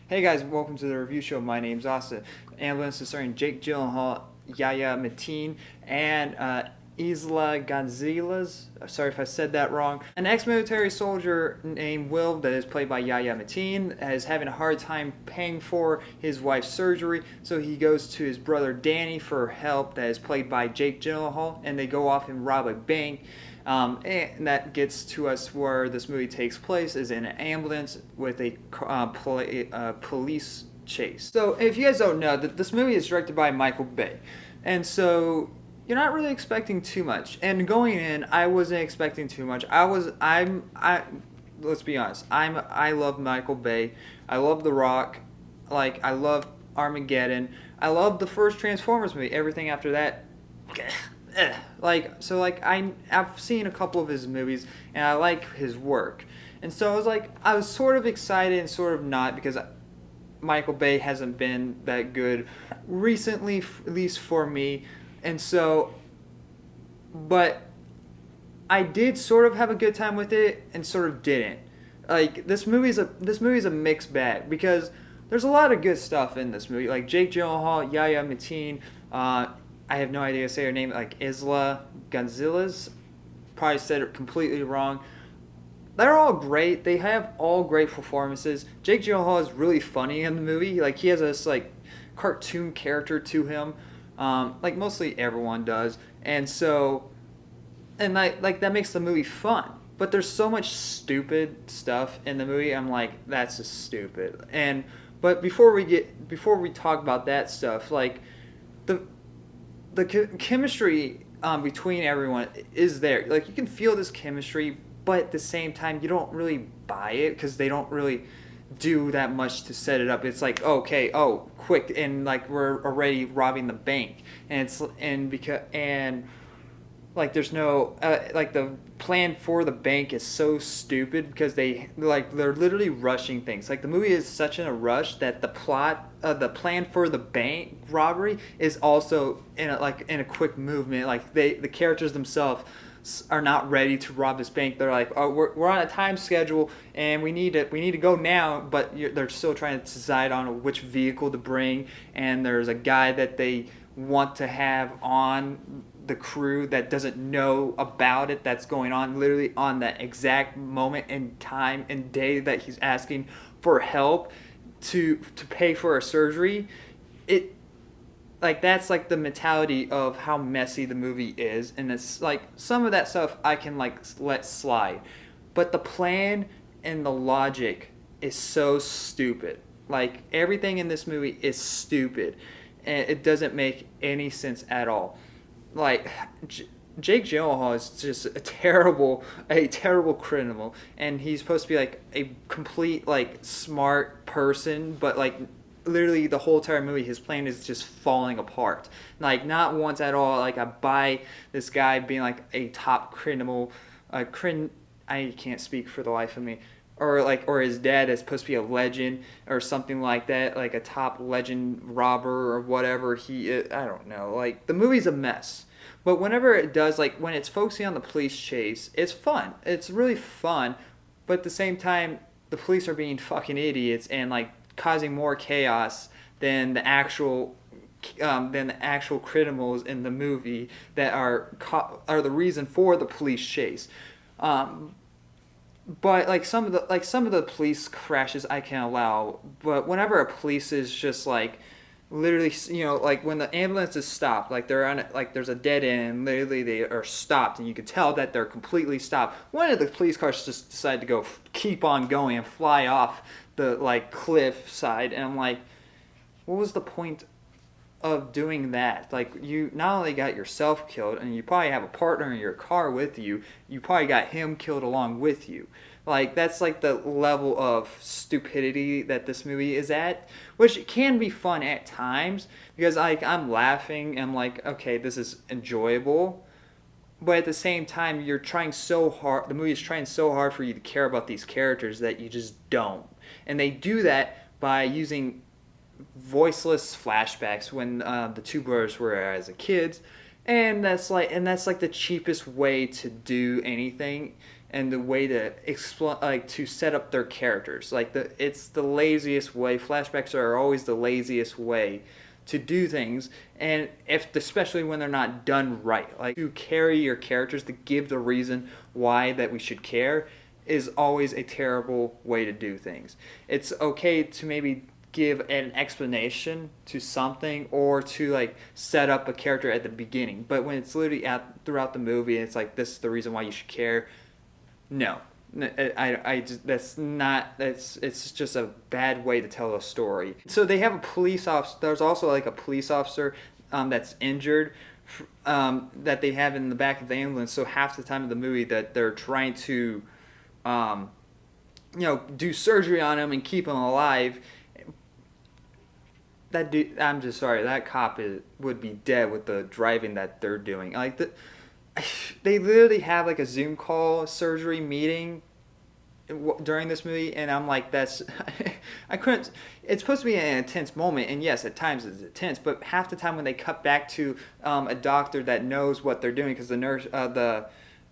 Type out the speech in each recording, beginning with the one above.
Hey guys, welcome to the review show. My name's Asa. Ambulance is starring Jake Gyllenhaal, Yahya Mateen, and Eiza Gonzalez. Sorry if I said that wrong. An ex-military soldier named Will, that is played by Yahya Mateen, is having a hard time paying for his wife's surgery, so he goes to his brother Danny for help, that is played by Jake Gyllenhaal, and they go off and rob a bank. And that gets to us where this movie takes place, is in an ambulance with a police chase. So if you guys don't know, this movie is directed by Michael Bay. And so you're not really expecting too much. And going in, I wasn't expecting too much. Let's be honest. I love Michael Bay. I love The Rock. Like, I love Armageddon. I love the first Transformers movie. Everything after that, I've seen a couple of his movies and I like his work, and so I was sort of excited and sort of not, because Michael Bay hasn't been that good recently, at least for me, and so, but I did sort of have a good time with it and sort of didn't. Like, this movie's a mixed bag, because there's a lot of good stuff in this movie, like Jake Gyllenhaal, Yahya Mateen. I have no idea how to say her name, like Eiza Gonzalez. Probably said it completely wrong. They're all great. They have all great performances. Jake Gyllenhaal is really funny in the movie. Like, he has this cartoon character to him, like mostly everyone does. And so, and that makes the movie fun. But there's so much stupid stuff in the movie. I'm like, that's just stupid. But before we talk about that stuff, like the chemistry between everyone is there. Like, you can feel this chemistry, but at the same time, you don't really buy it, because they don't really do that much to set it up. It's like, okay, oh, quick, and like we're already robbing the bank, and there's no the plan for the bank is so stupid, because they're literally rushing things. Like, the movie is such in a rush that the plan for the bank robbery is also in a quick movement. Like, the characters themselves are not ready to rob this bank. They're like, oh, we're on a time schedule and we need to go now, but they're still trying to decide on which vehicle to bring, and there's a guy that they want to have on the crew that doesn't know about it, that's going on literally on that exact moment and time and day that he's asking for help to pay for a surgery. That's like the mentality of how messy the movie is, and it's like some of that stuff I can let slide, but the plan and the logic is so stupid. Like, everything in this movie is stupid, and it doesn't make any sense at all. Like, Jake Gyllenhaal is just a terrible criminal, and he's supposed to be like a complete smart person, but literally the whole entire movie, his plan is just falling apart. Like, not once at all. Like, I buy this guy being like a top criminal, I can't speak for the life of me. Or his dad is supposed to be a legend or something like that, like a top legend robber or whatever he is. I don't know. Like, the movie's a mess. But whenever it does, like when it's focusing on the police chase, it's fun. It's really fun. But at the same time, the police are being fucking idiots and causing more chaos than the actual criminals in the movie that are the reason for the police chase. But some of the police crashes I can allow, but whenever a police is just literally, when the ambulance is stopped, they're on there's a dead end and literally they are stopped, and you can tell that they're completely stopped. One of the police cars just decided to keep on going and fly off the cliff side, and I'm like, what was the point of doing that? You not only got yourself killed, and you probably have a partner in your car with you, you probably got him killed along with you. That's the level of stupidity that this movie is at, which can be fun at times, because I'm laughing and okay, this is enjoyable, but at the same time, you're trying so hard, the movie is trying so hard for you to care about these characters that you just don't. And they do that by using voiceless flashbacks when the two brothers were as a kids, and that's the cheapest way to do anything. and the way to explain, like to set up their characters. Like it's the laziest way. Flashbacks are always the laziest way to do things, and if especially when they're not done right, like to carry your characters, to give the reason why that we should care, is always a terrible way to do things. It's okay to maybe give an explanation to something, or to like set up a character at the beginning, but when it's literally throughout the movie, it's like, this is the reason why you should care. No, I just, it's just a bad way to tell a story. So they have a police officer. There's also like a police officer that's injured, that they have in the back of the ambulance. So half the time of the movie that they're trying to, do surgery on him and keep him alive. That dude, I'm just sorry, that cop would be dead with the driving that they're doing. Like they literally have like a Zoom call surgery meeting during this movie, and I'm like, that's I couldn't. It's supposed to be an intense moment, and yes, at times it's intense, but half the time when they cut back to a doctor that knows what they're doing, because the nurse,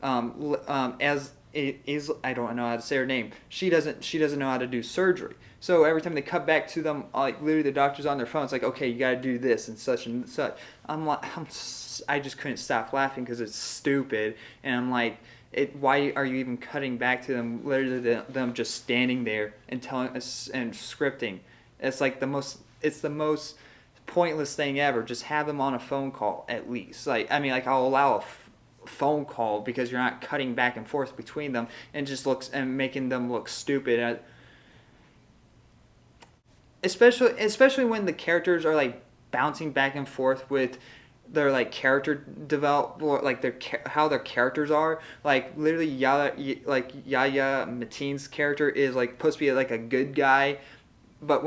as is, I don't know how to say her name. She doesn't know how to do surgery. So every time they cut back to them, like literally the doctor's on their phone. It's like, okay, you got to do this and such and such. I just couldn't stop laughing because it's stupid, and I'm like, why are you even cutting back to them? Literally them just standing there and telling us and scripting. It's like the most pointless thing ever. Just have them on a phone call at least. Like, I mean, like, I'll allow a phone call because you're not cutting back and forth between them and just making them look stupid. Especially when the characters are like bouncing back and forth with their like character develop, like how their characters are. Like literally, Yahya Mateen's character is like supposed to be like a good guy, but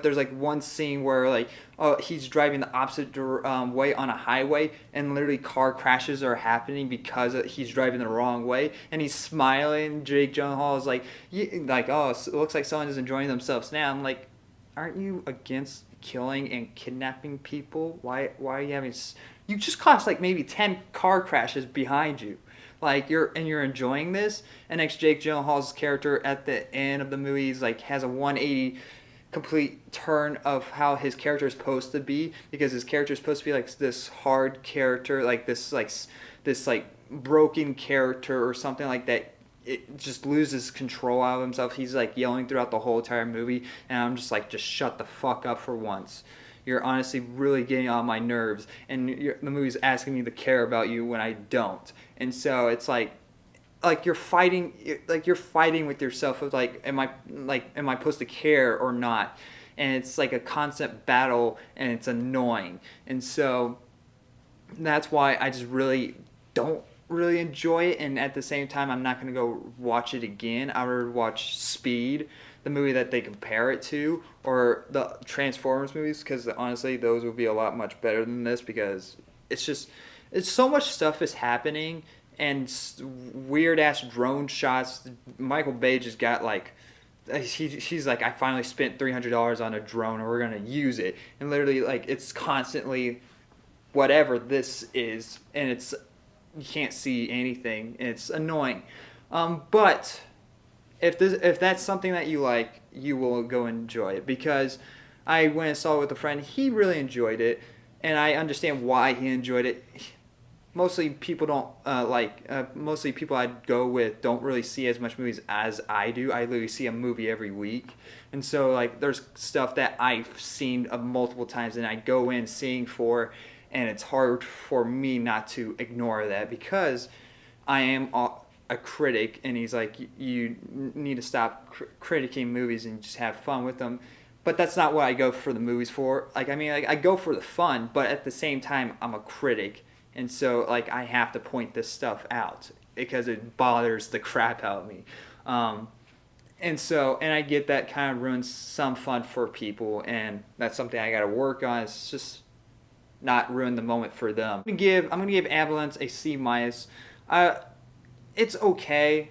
there's like one scene where like, oh, he's driving the opposite way on a highway, and literally car crashes are happening because he's driving the wrong way, and he's smiling. Jake Gyllenhaal is like, oh, it looks like someone is enjoying themselves now. I'm like, aren't you against killing and kidnapping people? Why are you having? You just caused like maybe 10 car crashes behind you. Like you're enjoying this, and next Jake Gyllenhaal's character at the end of the movie is like has a 180 complete turn of how his character is supposed to be, because his character is supposed to be like this hard character, like this broken character or something like that. It just loses control out of himself. He's like yelling throughout the whole entire movie, and I'm just like, just shut the fuck up for once. You're honestly really getting on my nerves, and the movie's asking me to care about you when I don't. And so it's like you're fighting with yourself of like, am I supposed to care or not? And it's like a constant battle, and it's annoying. And so that's why I just really don't really enjoy it, and at the same time I'm not going to go watch it again. I would watch Speed, the movie that they compare it to, or the Transformers movies, because honestly those would be a lot much better than this, because it's so much stuff is happening, and weird ass drone shots. Michael Bay just got like, she's like, I finally spent $300 on a drone and we're going to use it, and literally like it's constantly whatever this is, and you can't see anything, and it's annoying. But if that's something that you like, you will go enjoy it, because I went and saw it with a friend. He really enjoyed it, and I understand why he enjoyed it. Mostly people don't mostly people I'd go with don't really see as much movies as I do. I literally see a movie every week, and so like there's stuff that I've seen multiple times, and I go in seeing for. And it's hard for me not to ignore that, because I am a critic, and he's like, you need to stop critiquing movies and just have fun with them. But that's not what I go for the movies for. Like, I mean, I go for the fun, but at the same time, I'm a critic. And so, like, I have to point this stuff out because it bothers the crap out of me. And I get that kind of ruins some fun for people, and that's something I got to work on. It's just not ruin the moment for them. I'm gonna give Ambulance a C minus. It's okay.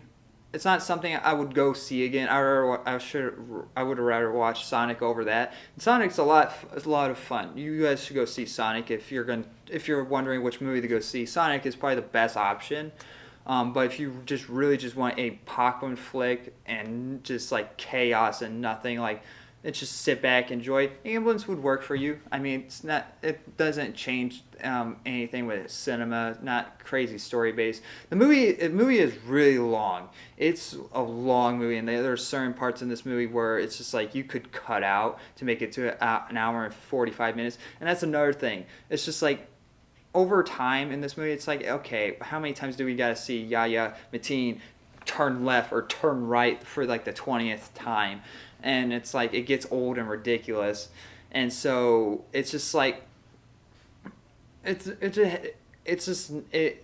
It's not something I would go see again. I would rather watch Sonic over that. And Sonic's a lot of fun. You guys should go see Sonic if you're wondering which movie to go see. Sonic is probably the best option. But if you just really just want a popcorn flick and just like chaos and nothing, like it's just sit back, enjoy. Ambulance would work for you. I mean, it doesn't change anything with cinema. Not crazy story based. The movie is really long. It's a long movie, and there are certain parts in this movie where it's just like you could cut out to make it to an hour and 45 minutes. And that's another thing. It's just like over time in this movie, it's like, okay, how many times do we gotta see Yahya Mateen turn left or turn right for like the 20th time? And it's like it gets old and ridiculous, and so it's just like it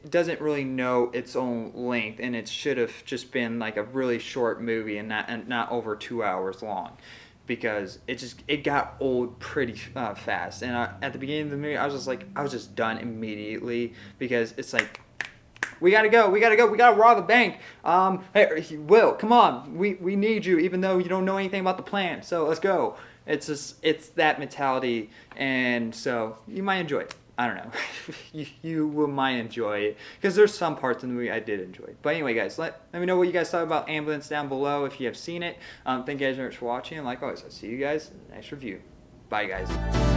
doesn't really know its own length, and it should have just been like a really short movie and not over 2 hours long, because it got old pretty fast. And at the beginning of the movie, I was just done immediately, because it's like, we gotta go, we gotta rob a bank. Hey, Will, come on, we need you, even though you don't know anything about the plan. So let's go. It's that mentality, and so you might enjoy it. I don't know. you might enjoy it, because there's some parts in the movie I did enjoy. But anyway, guys, let me know what you guys thought about Ambulance down below if you have seen it. Thank you guys very much for watching, and like always, I'll see you guys in the next review. Bye, guys.